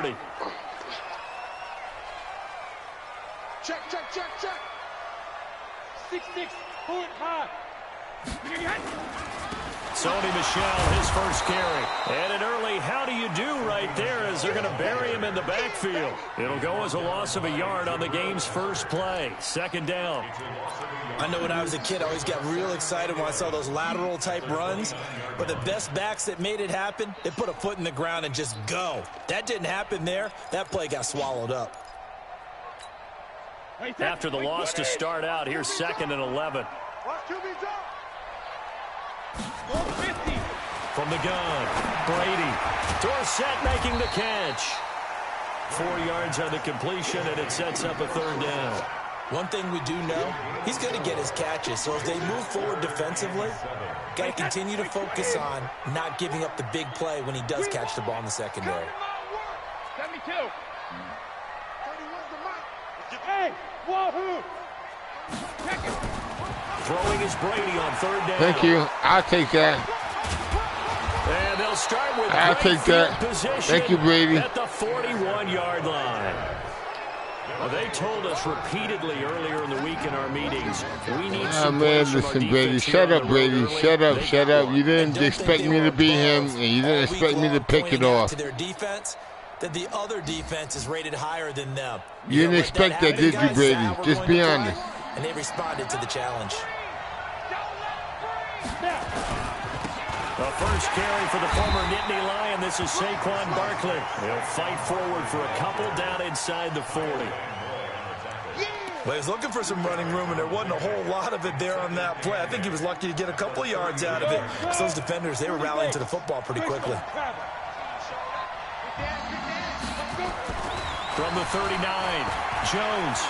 40. Check. 6-6, forward, high. Sony Michel, his first carry. And an early how do you do right there as they're going to bury him in the backfield. It'll go as a loss of a yard on the game's first play. Second down. I know when I was a kid, I always got real excited when I saw those lateral-type runs. But the best backs that made it happen, they put a foot in the ground and just go. That didn't happen there. That play got swallowed up. After the loss to start out, here's 2nd and 11. From the gun, Brady. Dorsett making the catch. 4 yards on the completion, and it sets up a third down. One thing we do know, he's going to get his catches. So if they move forward defensively, got to continue to focus on not giving up the big play when he does catch the ball in the secondary. 72. Hey, wahoo! Throwing is Brady on third down. Thank you. I'll take that. And they'll start with I'll take that. Position Thank you, Brady. at the 41-yard line. Well, they told us repeatedly earlier in the week in our meetings, we need some man, plays from our listen, Brady. defense Shut here up, on the road Brady. early. Shut up. You didn't expect me to beat him, and you didn't expect me to pick it off. To their defense, that the other defense is rated higher than them. You didn't expect that, did you, Brady? Just be honest. And they responded to the challenge. The first carry for the former Nittany Lion. This is Saquon Barkley. He'll fight forward for a couple down inside the 40. Well, he was looking for some running room, and there wasn't a whole lot of it there on that play. I think he was lucky to get a couple of yards out of it. Because those defenders, they were rallying to the football pretty quickly. From the 39, Jones.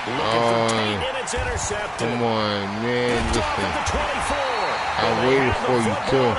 Looking for Tate, and it's intercepted. Come on, man. Listen. The 24. I waited for you, too.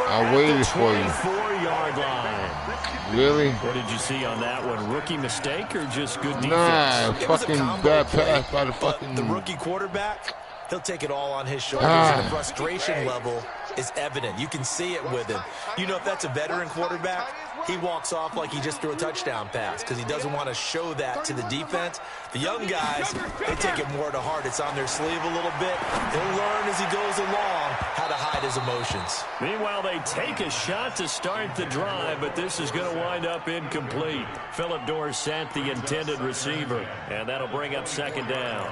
I waited for you. 24-yard line. Really? What did you see on that one? Rookie mistake or just good defense? Nah, fucking bad pass by the fucking... The rookie quarterback, he'll take it all on his shoulders. And the frustration level is evident. You can see it with him. You know, if that's a veteran quarterback, he walks off like he just threw a touchdown pass because he doesn't want to show that to the defense. The young guys, they take it more to heart. It's on their sleeve a little bit. He'll learn as he goes along how to hide his emotions. Meanwhile, they take a shot to start the drive, but this is going to wind up incomplete. Philip Dorsett, the intended receiver, and that'll bring up second down.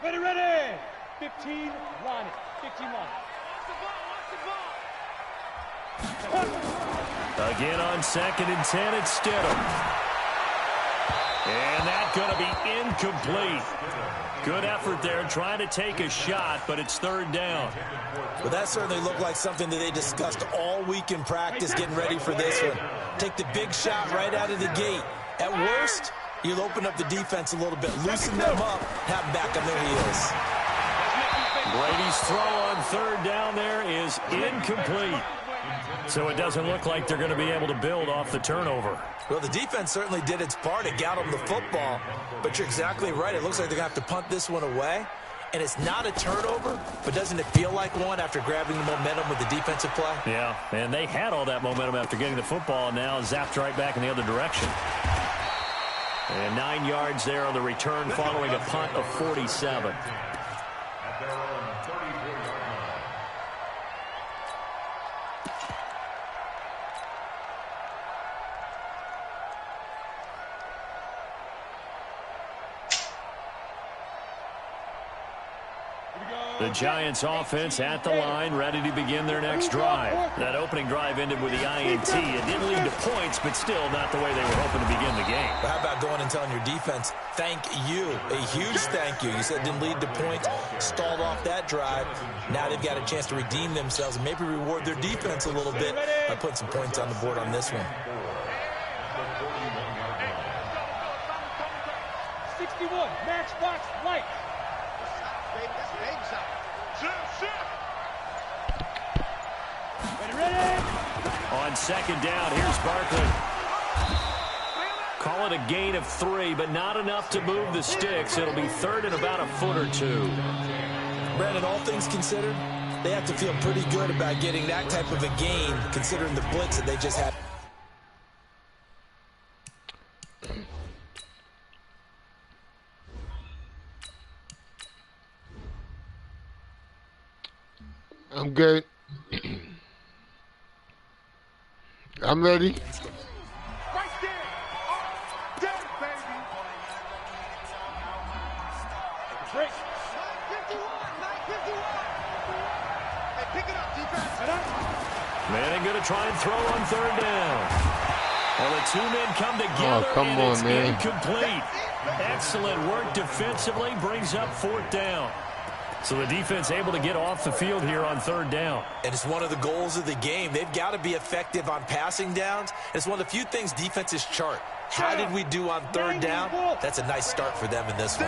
Ready. 15, line it. 15 line. Again on 2nd and 10, it's Stidham. And that's going to be incomplete. Good effort there, trying to take a shot, but it's third down. Well, that certainly looked like something that they discussed all week in practice, getting ready for this one. Take the big shot right out of the gate. At worst, you'll open up the defense a little bit, loosen them up, have them back on their heels. Brady's throw on third down there is incomplete. So it doesn't look like they're going to be able to build off the turnover. Well, the defense certainly did its part. It got them the football. But you're exactly right. It looks like they're going to have to punt this one away. And it's not a turnover, but doesn't it feel like one after grabbing the momentum with the defensive play? Yeah, and they had all that momentum after getting the football, and now zapped right back in the other direction. And 9 yards there on the return following a punt of 47. The Giants offense at the line, ready to begin their next drive. That opening drive ended with the INT. It didn't lead to points, but still not the way they were hoping to begin the game. But how about going and telling your defense, thank you, a huge thank you. You said it didn't lead to points, stalled off that drive. Now they've got a chance to redeem themselves and maybe reward their defense a little bit by putting some points on the board on this one. 61, matchbox light. Ready. On second down, here's Barkley. Call it a gain of 3, but not enough to move the sticks. It'll be third and about a foot or two. Brandon, all things considered, They have to feel pretty good about getting that type of a gain, considering the blitz that they just had. I'm good. I'm ready. Right there. Dead, baby. Break. 951. Hey, pick it up, defense. Manning going to try and throw on third down. Well, the two men come together, come and on, it's man. incomplete. Excellent work defensively, brings up fourth down. So the defense able to get off the field here on third down. And it's one of the goals of the game. They've got to be effective on passing downs. It's one of the few things defenses chart. How did we do on third down? That's a nice start for them in this one.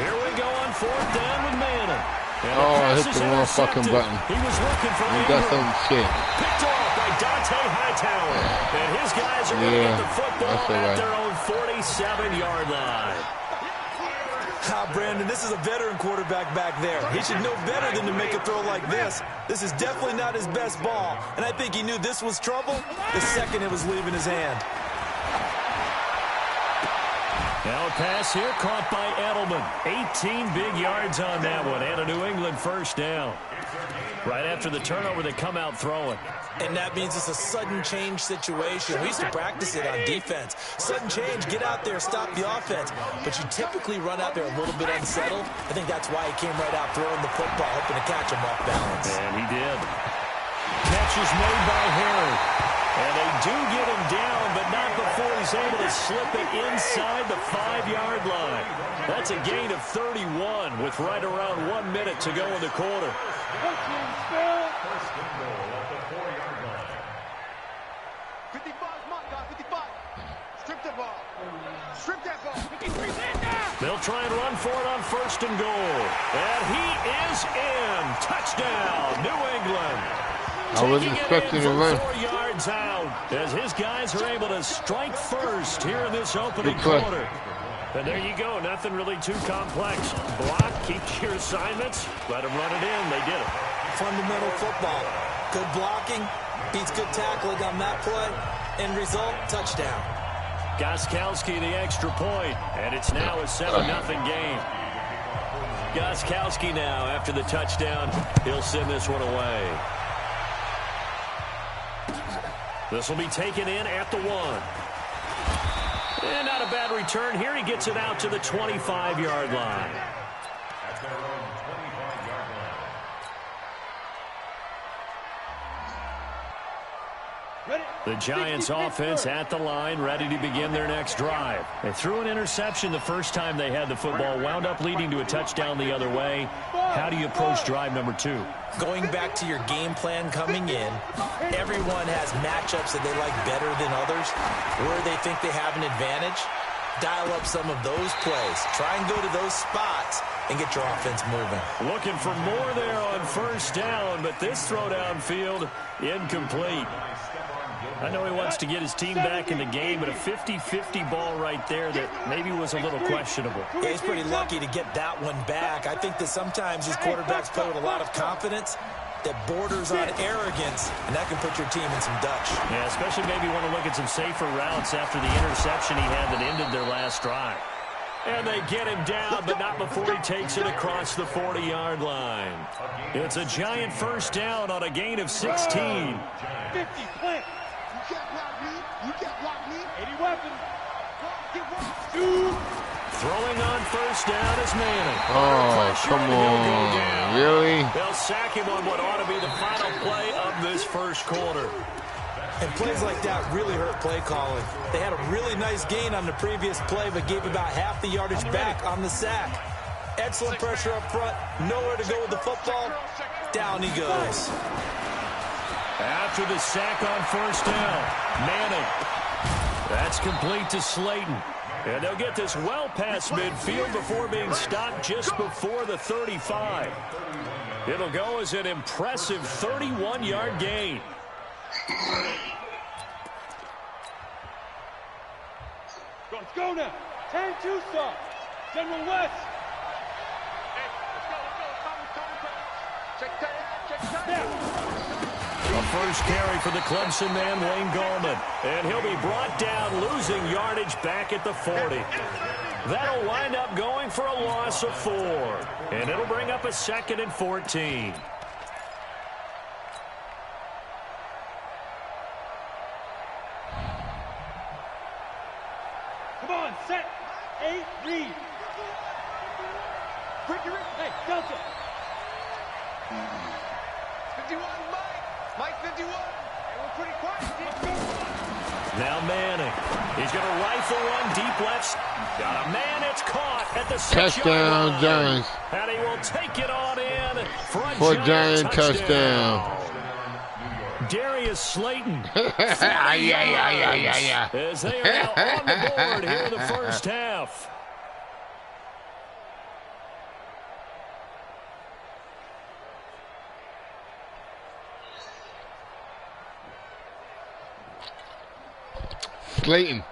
Here we go on fourth down with Manning. And Oh, I pass hit is the wrong fucking intercepted. button. He was looking for You got Ingram. some shit. Picked off by Dante Hightower. And his guys are going to get the football that's all at right. their own 47-yard line. Brandon, this is a veteran quarterback back there. He should know better than to make a throw like this. This is definitely not his best ball, and I think he knew this was trouble the second it was leaving his hand. Now a pass here caught by Edelman. 18 big yards on that one, and a New England first down. Right after the turnover, they come out throwing. And that means it's a sudden change situation. We used to practice it on defense. Sudden change, get out there, stop the offense. But you typically run out there a little bit unsettled. I think that's why he came right out throwing the football, hoping to catch him off balance. And he did. Catch is made by Harry. And they do get him down, but not before he's able to slip it inside the 5-yard line. That's a gain of 31 with right around 1 minute to go in the quarter. First and goal at the 4-yard line. 55, come on, guys, 55. Strip that ball. Strip that ball. 53, They'll try and run for it on first and goal. And he is in. Touchdown, New England. I wasn't expecting to run. 4 yards out as his guys are able to strike first here in this opening Good play. quarter. And there you go. Nothing really too complex. Block, keep your assignments, let them run it in. They did it. Fundamental football. Good blocking, beats good tackling on that play. End result, touchdown. Gostkowski the extra point, and it's now a 7-0 game. Gostkowski now, after the touchdown, he'll send this one away. This will be taken in at the 1. And not a bad return. Here he gets it out to the 25-yard line. The Giants offense at the line, ready to begin their next drive. They threw an interception the first time they had the football, wound up leading to a touchdown the other way. How do you approach drive number 2? Going back to your game plan coming in, everyone has matchups that they like better than others, where they think they have an advantage. Dial up some of those plays. Try and go to those spots and get your offense moving. Looking for more there on first down, but this throw downfield incomplete. I know he wants to get his team back in the game, but a 50-50 ball right there that maybe was a little questionable. Yeah, he's pretty lucky to get that one back. I think that sometimes these quarterbacks play with a lot of confidence that borders on arrogance, and that can put your team in some Dutch. Yeah, especially maybe want to look at some safer routes after the interception he had that ended their last drive. And they get him down, but not before he takes it across the 40-yard line. It's a Giant first down on a gain of 16. 50, plant. You can't block me. You can't block me. 80 weapons. Get one. Two. Throwing on first down is Manning. Oh, Pressure, come and he'll go on. down. Really? They'll sack him on what ought to be the final play of this first quarter. And plays like that really hurt play calling. They had a really nice gain on the previous play, but gave about half the yardage back on the sack. Excellent pressure up front. Nowhere to go with the football. Down he goes. After the sack on first down, Manning. That's complete to Slayton. And they'll get this well past midfield before being stopped just before the 35. It'll go as an impressive 31-yard gain. Let's go now. 10 Tucson. General West. A first carry for the Clemson man, Wayne Gallman. And he'll be brought down, losing yardage back at the 40. That'll wind up going for a loss of 4. And it'll bring up a 2nd and 14. Come on, set. 8, read. Hey, Delta. 51, Mike 51. And we're pretty quiet. Now Manning. He's going to rifle one deep left. Got a man. It's caught at the 6-yard Touchdown, line. Giants. And he will take it on in For a Giant touchdown. Darius Slayton. Yeah. As they are now on the board here in the first half. Slayton.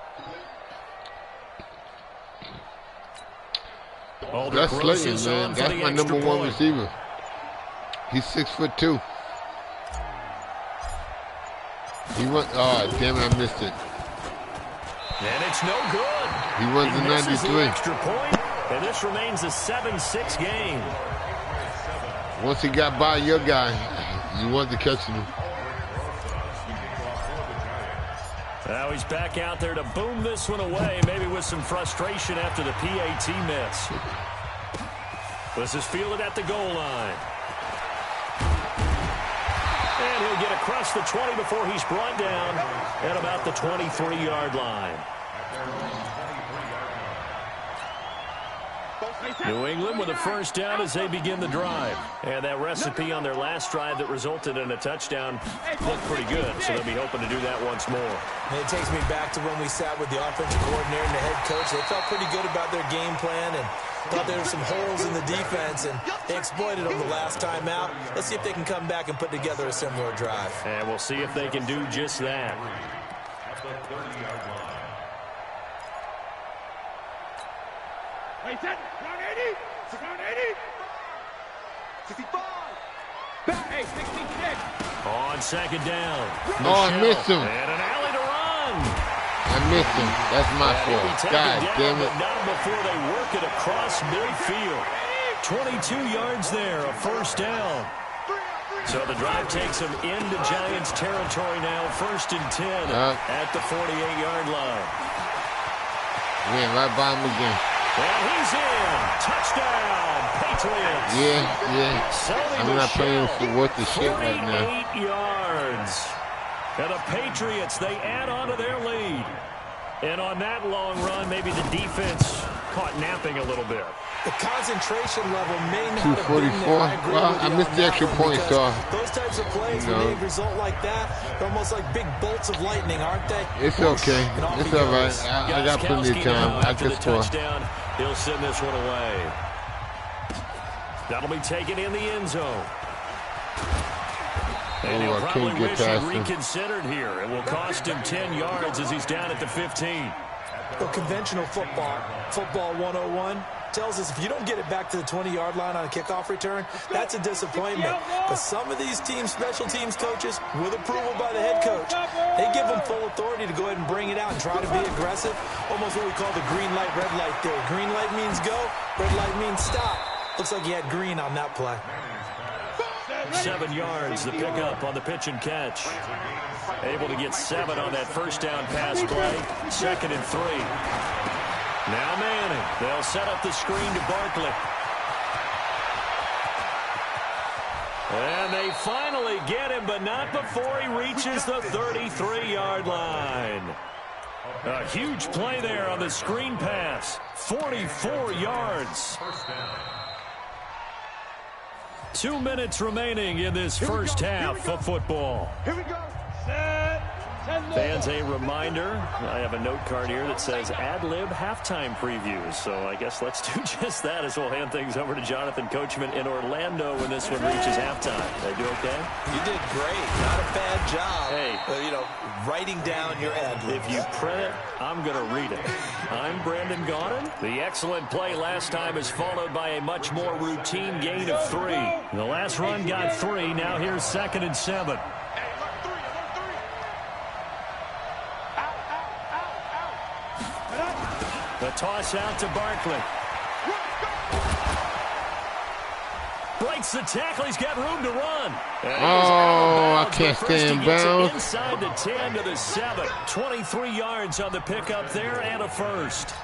That's Slayton, man. That's my number 1 receiver. He's 6'2". He went. Oh, damn it! I missed it. And it's no good. He runs the 93. Extra point, and this remains a 7-6 game. Once he got by your guy, you want to catch him. Now he's back out there to boom this one away, maybe with some frustration after the PAT miss. This is fielded at the goal line. And he'll get across the 20 before he's brought down at about the 23-yard line. New England with a first down as they begin the drive. And that recipe on their last drive that resulted in a touchdown looked pretty good, so they'll be hoping to do that once more. And it takes me back to when we sat with the offensive coordinator and the head coach. They felt pretty good about their game plan and thought there were some holes in the defense, and they exploited them the last time out. Let's see if they can come back and put together a similar drive. And we'll see if they can do just that. Hey, set. Round 80. Round 80. 65. Hey, 66. On second down. Oh, I missed him. And an alley to run. I missed him. That's my And he'll be fault. taken God down, damn it. but not before they work it across midfield. 22 yards there, a first down. So the drive takes him into Giants territory now, 1st and 10 at the 48-yard line. Went right by him again. And he's in. Touchdown, Patriots. Yeah. I'm not playing for worth the shit right now. 48 yards. And the Patriots, they add on to their lead. And on that long run, maybe the defense caught napping a little bit. The concentration level may not have been 244. there. Well, I missed the extra point, so those types of plays, when they result like that, they're almost like big bolts of lightning, aren't they? It's okay. It's all right. I got plenty of time. I can score. He'll send this one away. That'll be taken in the end zone. And he'll probably wish he'd reconsidered here. It will cost him 10 yards as he's down at the 15. Well, conventional football 101, tells us if you don't get it back to the 20-yard line on a kickoff return, that's a disappointment. But some of these teams, special teams coaches, with approval by the head coach, they give them full authority to go ahead and bring it out and try to be aggressive. Almost what we call the green light, red light theory. Green light means go, red light means stop. Looks like he had green on that play. 7 yards, the pickup on the pitch and catch. Able to get 7 on that first down pass play. 2nd and 3. Now Manning. They'll set up the screen to Barkley. And they finally get him, but not before he reaches the 33-yard line. A huge play there on the screen pass. 44 yards. 2 minutes remaining in this first half of football. Here we go. Set. Fans, a reminder, I have a note card here that says ad-lib halftime previews. So I guess let's do just that as we'll hand things over to Jonathan Coachman in Orlando when this one reaches halftime. Did I do okay? You did great. Not a bad job. Hey. Writing down your ad-libs. If you print it, I'm going to read it. I'm Brandon Gaudin. The excellent play last time is followed by a much more routine gain of 3. The last run got 3. Now here's 2nd and 7. The toss out to Barkley. Breaks the tackle. He's got room to run. I can't stay in bounds. Inside the 10 to the 7. 23 yards on the pickup there and a first.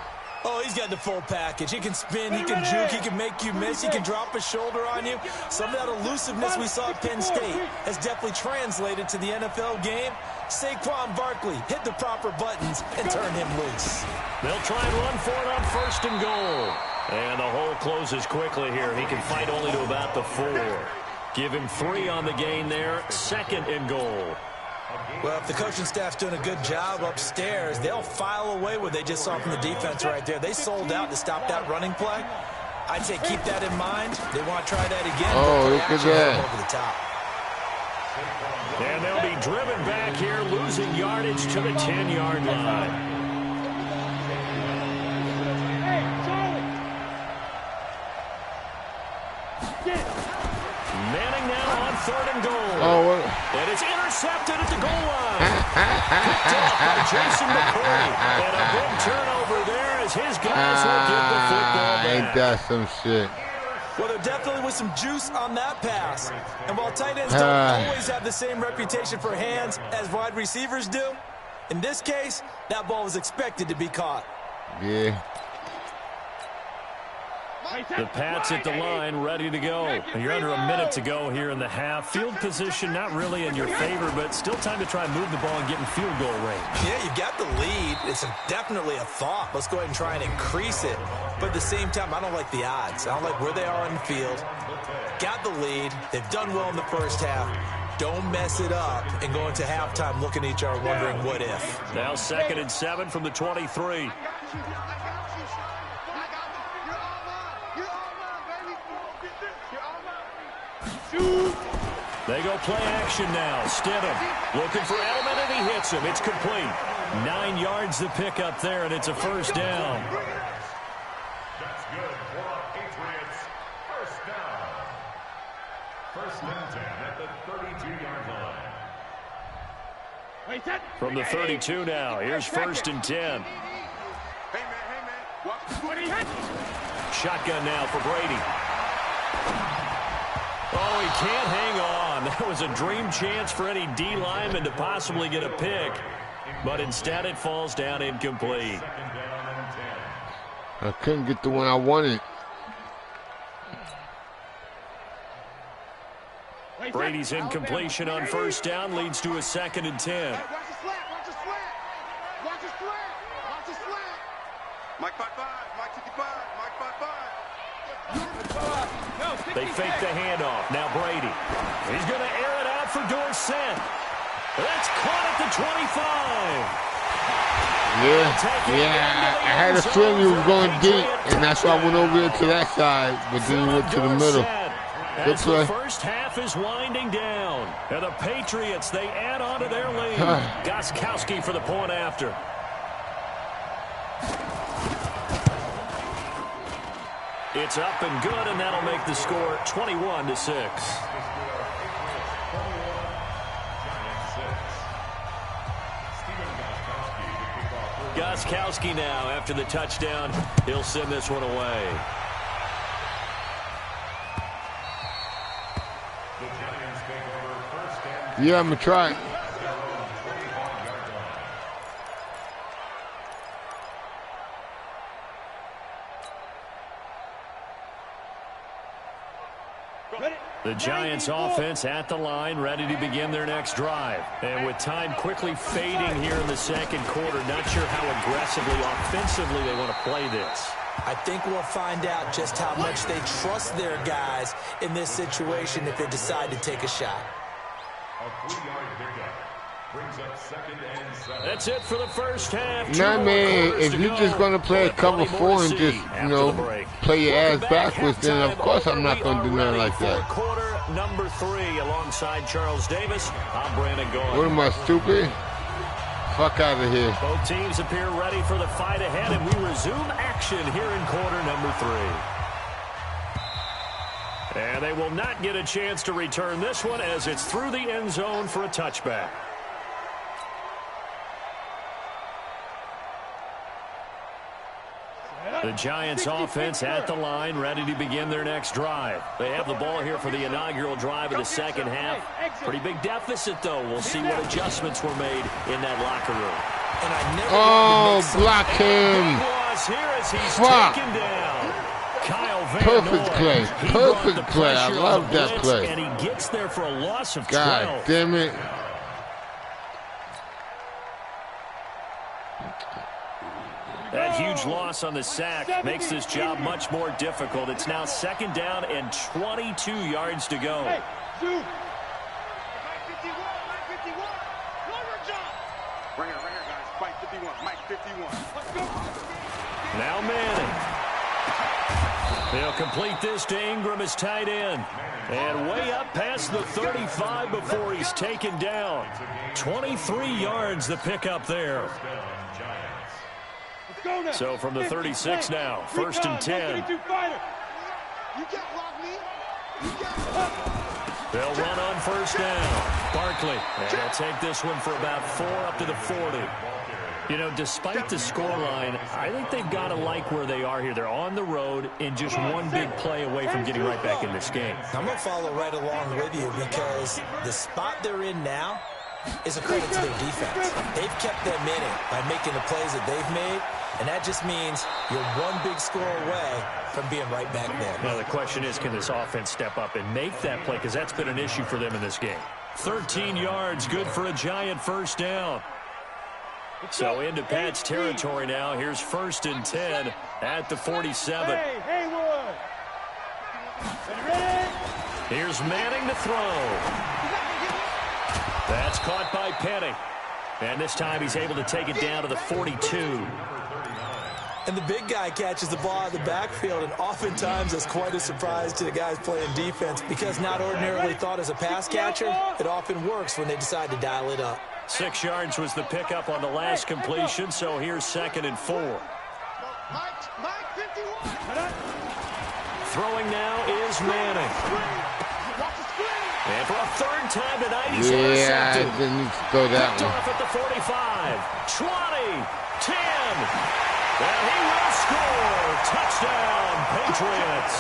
Oh, he's got the full package. He can spin, he can juke, he can make you miss, he can drop a shoulder on you. Some of that elusiveness we saw at Penn State has definitely translated to the NFL game. Saquon Barkley hit the proper buttons and turn him loose. They'll try and run for it on 1st and goal. And the hole closes quickly here. He can fight only to about the 4. Give him 3 on the gain there. 2nd and goal. Well, if the coaching staff's doing a good job upstairs, they'll file away what they just saw from the defense right there. They sold out to stop that running play. I'd say keep that in mind. They want to try that again. Oh, look at that. Over the top. And they'll be driven back here, losing yardage to the 10-yard line. Manning now on 3rd and goal. And it's intercepted at the goal line. Picked up by Jason McCourty. And a big turnover there as his guys will get the football back. Ain't that some shit? Well, there definitely was some juice on that pass. And while tight ends don't always have the same reputation for hands as wide receivers do, in this case, that ball was expected to be caught. Yeah. The Pats at the line, ready to go. And you're under a minute to go here in the half. Field position not really in your favor, but still time to try and move the ball and get in field goal range. Yeah, you've got the lead. It's definitely a thought. Let's go ahead and try and increase it. But at the same time, I don't like the odds. I don't like where they are on the field. Got the lead. They've done well in the first half. Don't mess it up and go into halftime looking at each other wondering what if. Now 2nd and 7 from the 23. They go play action now. Stidham looking for Edelman, and he hits him. It's complete. 9 yards to pick up there, and it's a first down. That's good for Patriots. First down. 1st and 10 at the 32-yard line. From the 32 now, here's 1st and 10. Shotgun now for Brady. Oh, he can't hang on. That was a dream chance for any D lineman to possibly get a pick. But instead it falls down incomplete. I couldn't get the one I wanted. Brady's incompletion on 1st down leads to a 2nd and 10. Watch the slant, watch the slant. Watch the slant, watch the slant. Mike 5-5, Mike 55, Mike 5-5. They fake the handoff. Now Brady. He's going to air it out for Dorsett. That's caught at the 25. Yeah. I had a feeling he was going deep, and that's why I went over there to that side, but then he went to the middle. Good play. The first half is winding down. And the Patriots, they add on to their lead. Gostkowski for the point after. It's up and good, and that'll make the score 21-6. Gostkowski now, after the touchdown, he'll send this one away. Yeah, I'm going to try it. The Giants offense at the line, ready to begin their next drive. And with time quickly fading here in the 2nd quarter, not sure how aggressively, offensively they want to play this. I think we'll find out just how much they trust their guys in this situation if they decide to take a shot. A 3-yard pickup. That's it for the first half. Nah, man, if you're just going to play a cover 4 and just, you know, play your ass backwards, then of course I'm not going to do nothing like that. Quarter number 3 alongside Charles Davis. I'm Brandon Gould. What am I, stupid? Fuck out of here. Both teams appear ready for the fight ahead, and we resume action here in quarter number 3. And they will not get a chance to return this one as it's through the end zone for a touchback. The Giants offense at the line, ready to begin their next drive. They have the ball here for the inaugural drive of the second half. Pretty big deficit, though. We'll see what adjustments were made in that locker room. And I never block him. Here as he's Fuck. taken down. Kyle Van Perfect Noy. play. He brought the Perfect play. I pressure love on the that blitz, play. And he gets there for a loss of 12. God damn it. That huge loss on the sack makes this job much more difficult. It's now second down and 22 yards to go. Hey, shoot. Mike 51, Mike 51. Longer jump. Right here, guys. Mike 51, Mike 51. Let's go. Now Manning. They'll complete this to Ingram as tight end. And way up past the 35 before he's taken down. 23 yards the pickup there. So from the 36 now, first and 10. You can't block me. You can't. They'll run on first down. Barkley, and they'll take this one for about 4 up to the 40. You know, despite the scoreline, I think they've got to like where they are here. They're on the road and just one big play away from getting right back in this game. I'm going to follow right along with you because the spot they're in now is a credit to their defense. They've kept them in it by making the plays that they've made, and that just means you're one big score away from being right back there. Now, the question is, can this offense step up and make that play? Because that's been an issue for them in this game. 13 yards, good for a Giant first down. So into Pat's territory now. Here's first and 10 at the 47. Hey, Haywood. Ready? Here's Manning to throw. That's caught by Penny. And this time he's able to take it down to the 42. And the big guy catches the ball out of the backfield, and oftentimes that's quite a surprise to the guys playing defense because not ordinarily thought as a pass catcher, it often works when they decide to dial it up. 6 yards was the pickup on the last completion, so here's second and 4. Mike 51. Throwing now is Manning. And for a third time tonight, he's Yeah, I intercepted. didn't need to throw that Picked one. off at the 45, 20, 10. And he will score. Touchdown, Patriots.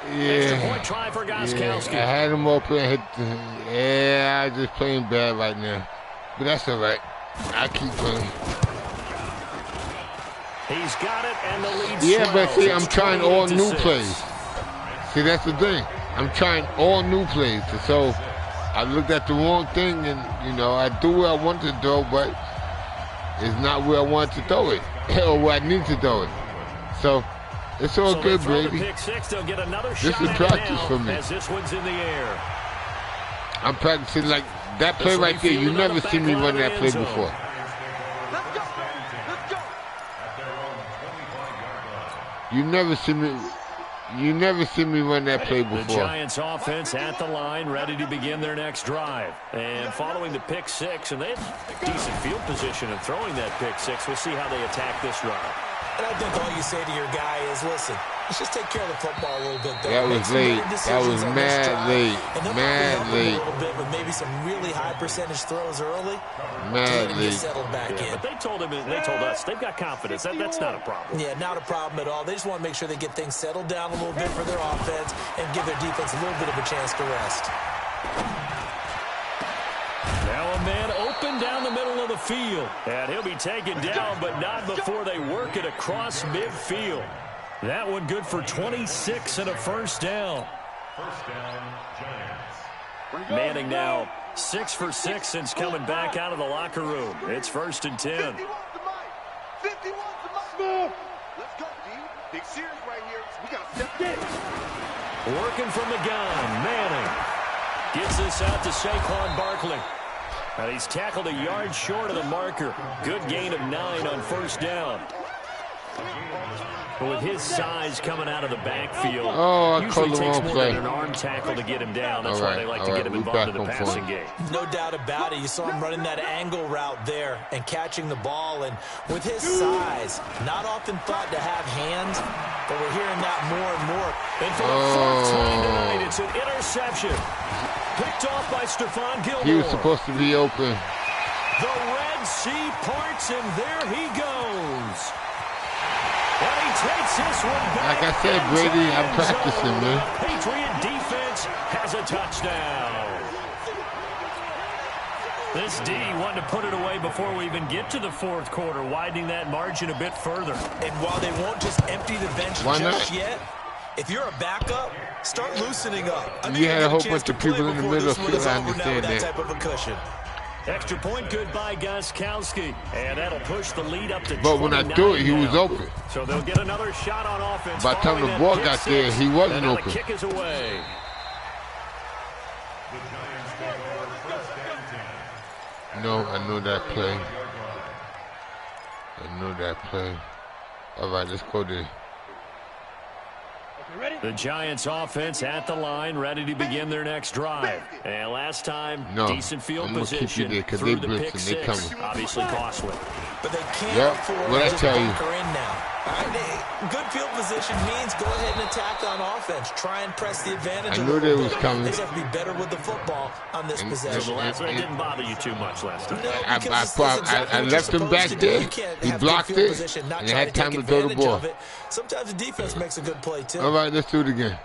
Extra Yeah. point try for Yeah, Gostkowski. I had him open. Yeah, I just playing bad right now. But that's all right. I keep playing. He's got it, and the lead Yeah, but swells. see, I'm It's trying all 28-6. new plays. See, that's the thing. I'm trying all new plays. So I looked at the wrong thing, and, you know, I do where I want to throw, but it's not where I want to throw it or where I need to throw it. So it's all So good, they throw the baby. pick six, they'll get another This shot is at it practice now for me. as this one's in the air. I'm practicing like that play This will right be there. You fielded on never the see me back run line that of play the end before. zone. Let's go. Let's go. You never see me run that play The before. Giants offense at the line, ready to begin their next drive. And following the pick six, and they had decent field position in throwing that pick six. We'll see how they attack this drive. And I think all you say to your guy is, listen, let's just take care of the football a little bit, though. That Make was some late. better That decisions was on this mad drive, late. and they'll Mad probably help them late. a little bit with maybe some really high percentage throws early to Mad let him get late. settled back in. But they told us they've got confidence. That's not a problem. Yeah, not a problem at all. They just want to make sure they get things settled down a little bit for their offense and give their defense a little bit of a chance to rest. Now a man open down the middle of the field. And he'll be taken down, but not before they work it across midfield. That one good for 26 and a first down. First down, Giants. Manning now 6 for 6 since coming back out of the locker room. It's first and 10. 51 to Mike. 51 to Mike. Let's go, D. Big series right here. We got to step in. Working from the gun, Manning. Gets this out to Saquon Barkley. And he's tackled a yard short of the marker. Good gain of 9 on first down. But with his size coming out of the backfield, usually takes more than an arm tackle to get him down. That's why they like to get him involved in the passing game. No doubt about it. You saw him running that angle route there and catching the ball. And with his size, not often thought to have hands, but we're hearing that more and more. And for the fourth time tonight, it's an interception. Picked off by Stephon Gilmore. He was supposed to be open. The Red Sea parts, and there he goes. And he takes this one back. Like I said, Brady, I'm practicing, man. Patriot defense has a touchdown. This D wanted to put it away before we even get to the fourth quarter, widening that margin a bit further. And while they won't just empty the bench just yet, if you're a backup, start loosening up. You had a whole bunch of people in the middle of the field. I understand that. Type of a cushion. Extra point good by Gostkowski. And that'll push the lead up to 29. But when I threw it, he was open. So they'll get another shot on offense. By the time the ball got there, he wasn't open. The kick is away. No, I know that play. I know that play. All right, let's go there. The Giants offense at the line, ready to begin their next drive. And last time, decent field position through the pick six. Obviously costly. But they can't afford what I to tell you. bunker in now. Good field position means go ahead and attack on offense. Try and press the advantage. I knew they was coming. They just have to be better with the football on this possession. So the last one didn't bother you too much last time. No, I left him back there. He blocked it, and they had time to throw the ball. Sometimes the defense makes a good play, too. All right, let's do it again.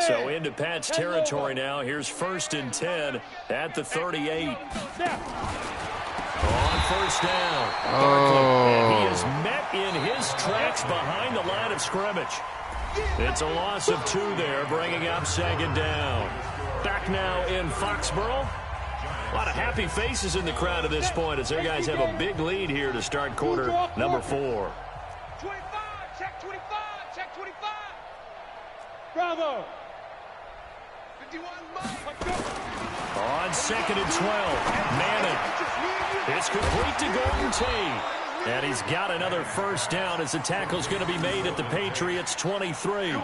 So into Pat's territory now. Here's 1st and 10 at the 38. On first down. And he is met in his tracks behind the line of scrimmage. It's a loss of 2 there, bringing up 2nd down. Back now in Foxborough. A lot of happy faces in the crowd at this point as their guys have a big lead here to start quarter number 4. 25, check 25, check 25. Bravo. 51, on 2nd and 12, Manning. It's complete to Golden Tate. And he's got another first down as the tackle's going to be made at the Patriots' 23.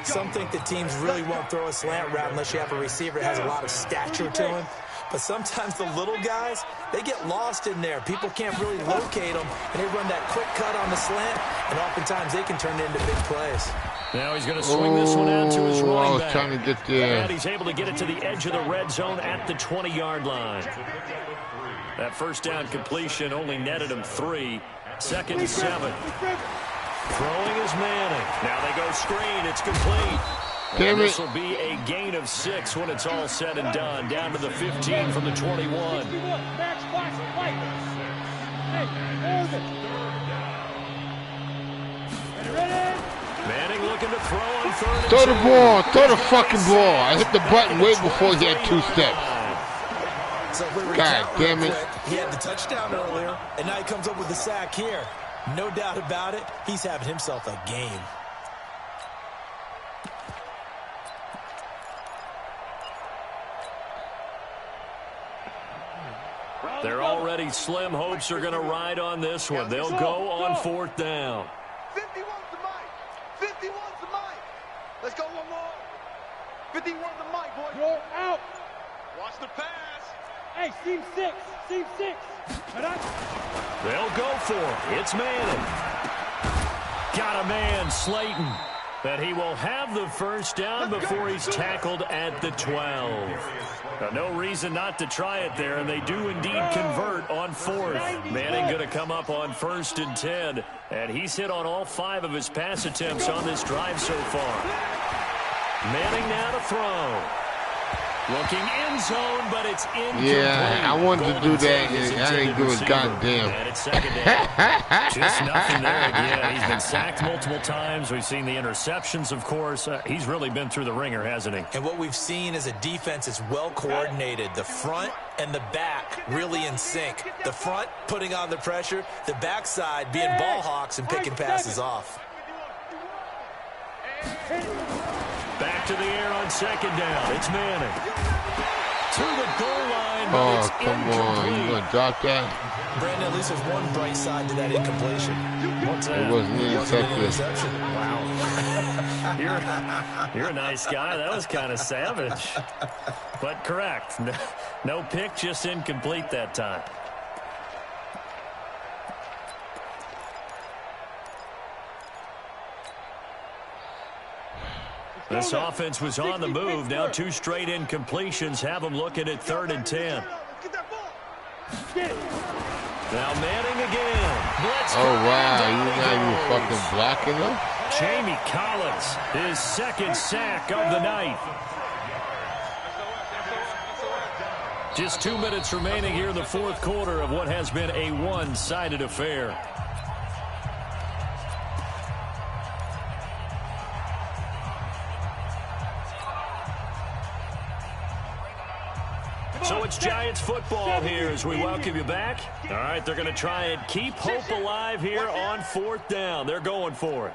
Some think that teams really won't throw a slant route unless you have a receiver that has a lot of stature to him. But sometimes the little guys, they get lost in there. People can't really locate them, and they run that quick cut on the slant, and oftentimes they can turn it into big plays. Now he's going to swing this one out to his running back. I was trying to get there. And he's able to get it to the edge of the red zone at the 20-yard line. That first down completion only netted him 3. 2nd and 7. Throwing is Manning. Now they go screen. It's complete. Damn it. This will be a gain of 6 when it's all said and done. Down to the 15 from the 21. Manning looking to throw on 3rd and 2. Throw the ball. Throw the fucking ball. I hit the button way before he had 2 steps. So God damn it. He had the touchdown earlier, and now he comes up with the sack here. No doubt about it, he's having himself a game. They're already slim hopes are going to ride on this one. They'll go on 4th down. 51's the mic. 51's the mic. Let's go one more. 51's the mic, boys. Roll out. Watch the pass. Hey, seam 6. Seam 6. They'll go for it. It's Manning. Got a man, Slayton. But he will have the first down before he's tackled at the 12. No reason not to try it there, and they do indeed convert on 4th. Manning going to come up on 1st and 10, and he's hit on all 5 of his pass attempts on this drive so far. Manning now to throw. Looking end zone, but it's incomplete. Yeah, I wanted to do that, and I didn't do it goddamn. And it's 2nd down. Just nothing there again. He's been sacked multiple times. We've seen the interceptions, of course. He's really been through the ringer, hasn't he? And what we've seen is a defense that's well coordinated. The front and the back really in sync. The front putting on the pressure. The backside being ball hawks and picking passes off. Back to the air on second down. It's Manning. To the goal line, but Oh, it's come on. incomplete. You going to drop that? Brandon, at least there's one bright side to that incompletion. What's that? It wasn't an It wasn't an interception. interception. Wow. You're a nice guy. That was kind of savage. But correct. No pick, just incomplete that time. This offense was on the move. Now 2 straight incompletions have them looking at 3rd and 10. Now Manning again. Blitz Oh, wow. down You he now you goes. fucking blocking him? Jamie Collins, his 2nd sack of the night. Just 2 minutes remaining here in the 4th quarter of what has been a one-sided affair. So it's Giants football here as we welcome you back. All right, they're going to try and keep hope alive here on 4th down. They're going for it.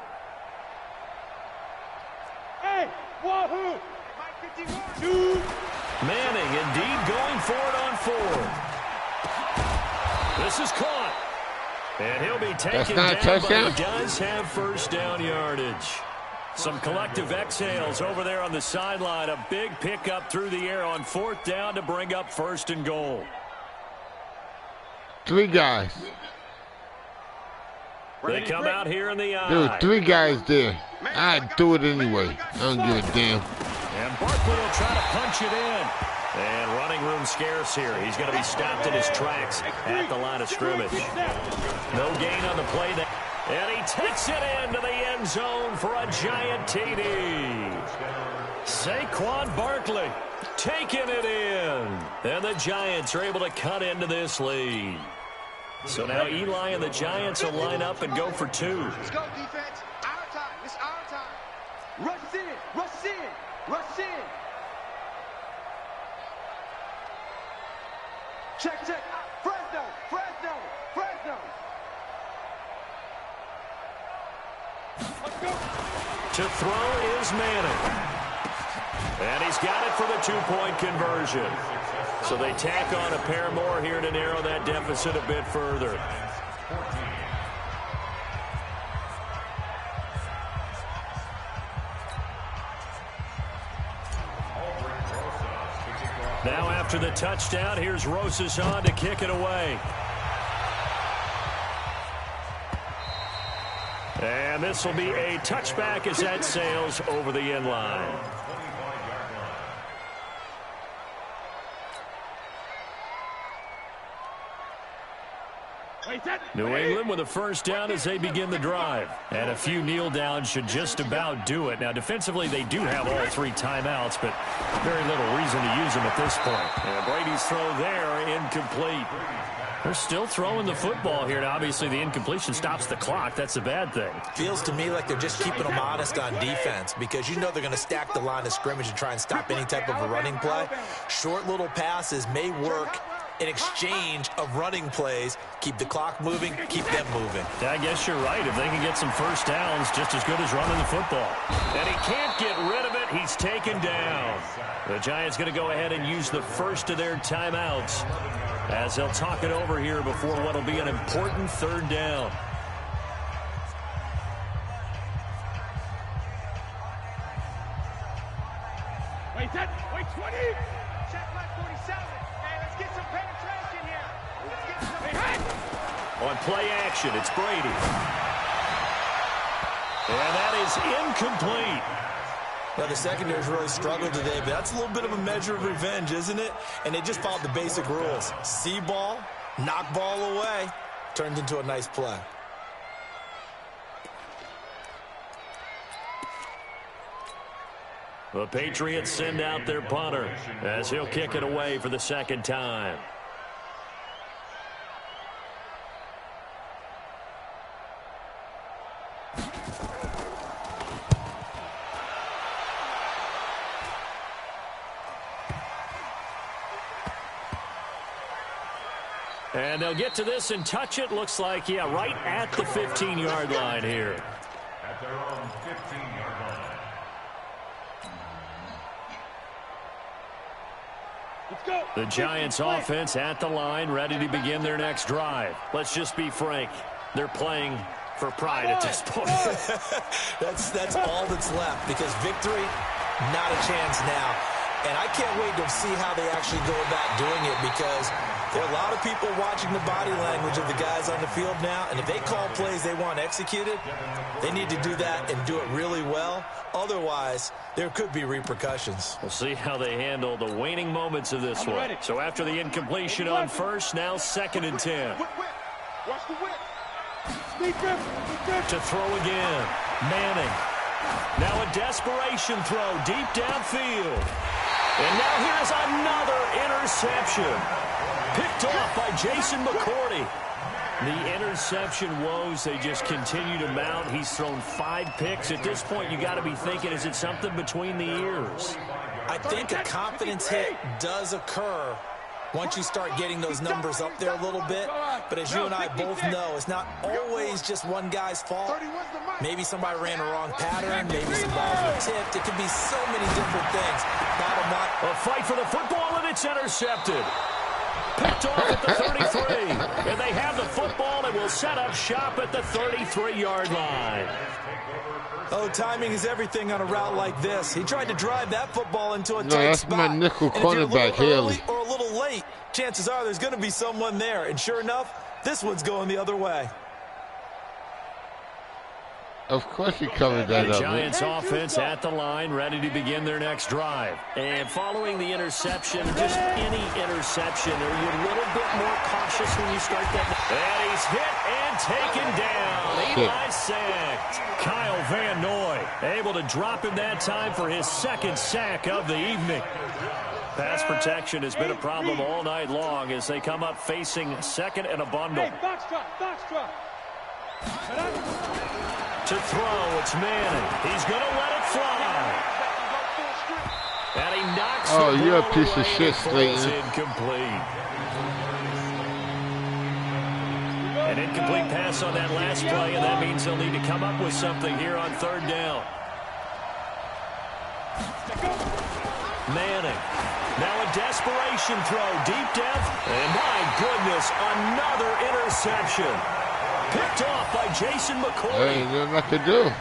Hey, wahoo! Manning indeed going for it on 4th. This is caught. And he'll be taken not a down, touchdown? but he does have 1st down yardage. Some collective exhales over there on the sideline. A big pickup through the air on 4th down to bring up 1st and goal. 3 guys. They come out here in the eye. There were 3 guys there. I'd do it anyway. I don't give a damn. And Barkley will try to punch it in. And running room scarce here. He's going to be stopped in his tracks at the line of scrimmage. No gain on the play there. And he takes it into the end zone for a giant TD. Saquon Barkley taking it in. And the Giants are able to cut into this lead. So now Eli and the Giants will line up and go for 2. Let's go, defense. Our time. It's our time. Rush in. Rush in. Rush in. Check, check. Fresno. Fresno. Fresno. To throw is Manning. And he's got it for the 2-point conversion. So they tack on a pair more here to narrow that deficit a bit further. Now after the touchdown, here's Rosas on to kick it away. And this will be a touchback as that sails over the end line. New England with a 1st down as they begin the drive. And a few kneel downs should just about do it. Now, defensively, they do have all 3 timeouts, but very little reason to use them at this point. And Brady's throw there, incomplete. They're still throwing the football here. Now, obviously, the incompletion stops the clock. That's a bad thing. Feels to me like they're just keeping them honest on defense because you know they're going to stack the line of scrimmage and try and stop any type of a running play. Short little passes may work in exchange of running plays. Keep the clock moving, keep them moving. I guess you're right. If they can get some 1st downs, just as good as running the football. And he can't get rid of it. He's taken down. The Giants going to go ahead and use the 1st of their timeouts as they'll talk it over here before what will be an important 3rd down. Wait 10, wait 20. Check line 47. Hey, let's get some penetration here. Let's get some. On play action, it's Brady. And that is incomplete. Now, the secondary's really struggled today, but that's a little bit of a measure of revenge, isn't it? And they just followed the basic rules. See ball, knock ball away, turned into a nice play. The Patriots send out their punter as he'll kick it away for the 2nd time. And they'll get to this and touch it. Looks like, right at the 15-yard line here. At their own 15-yard line. The Giants offense at the line, ready to begin their next drive. Let's just be frank. They're playing for pride at this point. That's all that's left, because victory, not a chance now. And I can't wait to see how they actually go about doing it, because there are a lot of people watching the body language of the guys on the field now, and if they call plays they want executed, they need to do that and do it really well. Otherwise, there could be repercussions. We'll see how they handle the waning moments of this one. So after the incompletion on first, now 2nd and 10. Watch the whip. To throw again. Manning. Now a desperation throw deep downfield. And now here's another interception. Picked off by Jason McCourty. The interception woes, they just continue to mount. He's thrown 5 picks. At this point, you got to be thinking, is it something between the ears? I think a confidence hit does occur once you start getting those numbers up there a little bit. But as you and I both know, it's not always just one guy's fault. Maybe somebody ran a wrong pattern. Maybe some balls were tipped. It could be so many different things. Bottom line, a fight for the football, and it's intercepted. Picked off at the 33. And they have the football and will set up shop at the 33-yard line. Oh, timing is everything on a route like this. He tried to drive that football into a tight that's spot. my nickel And if you're a cornerback, little Haley. early or a little late, chances are there's going to be someone there. And sure enough, this one's going the other way. Of course he covered that The up. Giants offense at the line, ready to begin their next drive. And following the interception, just any interception, are you a little bit more cautious when you start that? And he's hit and taken down. Eli sacked. Kyle Van Noy able to drop him that time for his 2nd sack of the evening. Pass protection has been a problem all night long as they come up facing 2nd and a bundle. Box drop. To throw, it's Manning. He's going to let it fly. And he knocks the ball you're a piece of away shit, before it's Slayton. incomplete. An incomplete pass on that last play, and that means they'll need to come up with something here on 3rd down. Manning. Now a desperation throw deep down. And my goodness, another interception. Picked off by Jason McCourty. Ain't nothing to do.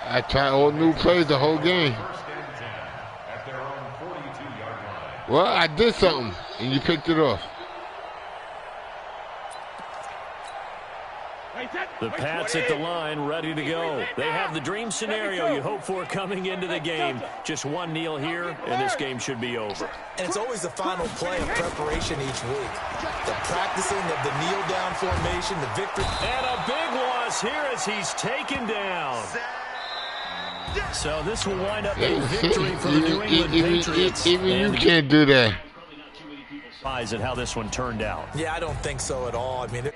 I tried all new plays the whole game. Well, I did something, and you picked it off. The Pats at the line, ready to go. They have the dream scenario you hope for coming into the game. Just one kneel here, and this game should be over. And it's always the final play of preparation each week. The practicing of the kneel-down formation, the victory. And a big loss here as he's taken down. So this will wind up a victory for the New England Patriots. Even you can't do that. Eyes at how this one turned out. Yeah, I don't think so at all. I mean,